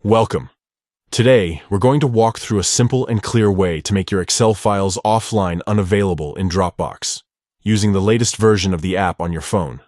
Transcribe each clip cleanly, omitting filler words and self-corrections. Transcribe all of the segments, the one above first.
Welcome. Today, we're going to walk through a simple and clear way to make your Excel files offline unavailable in Dropbox, using the latest version of the app on your phone.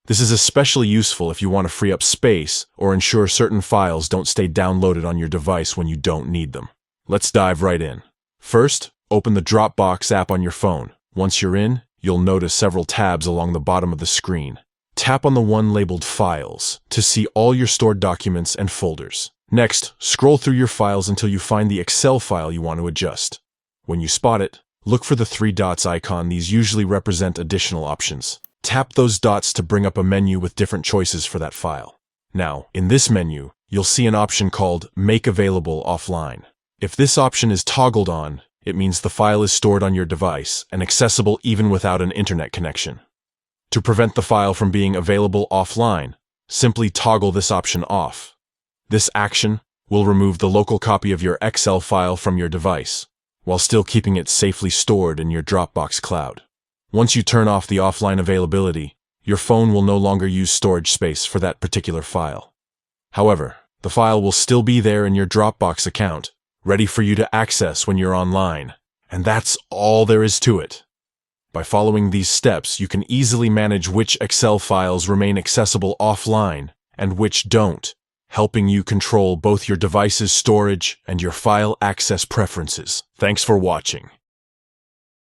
This is especially useful if you want to free up space or ensure certain files don't stay downloaded on your device when you don't need them. Let's dive right in. First, open the Dropbox app on your phone. Once you're in, you'll notice several tabs along the bottom of the screen. Tap on the one labeled Files to see all your stored documents and folders. Next, scroll through your files until you find the Excel file you want to adjust. When you spot it, look for the three dots icon. These usually represent additional options. Tap those dots to bring up a menu with different choices for that file. Now, in this menu, you'll see an option called Make Available Offline. If this option is toggled on, it means the file is stored on your device and accessible even without an internet connection. To prevent the file from being available offline, simply toggle this option off. This action will remove the local copy of your Excel file from your device, while still keeping it safely stored in your Dropbox cloud. Once you turn off the offline availability, your phone will no longer use storage space for that particular file. However, the file will still be there in your Dropbox account, ready for you to access when you're online. And that's all there is to it. By following these steps, you can easily manage which Excel files remain accessible offline and which don't, helping you control both your device's storage and your file access preferences. Thanks for watching.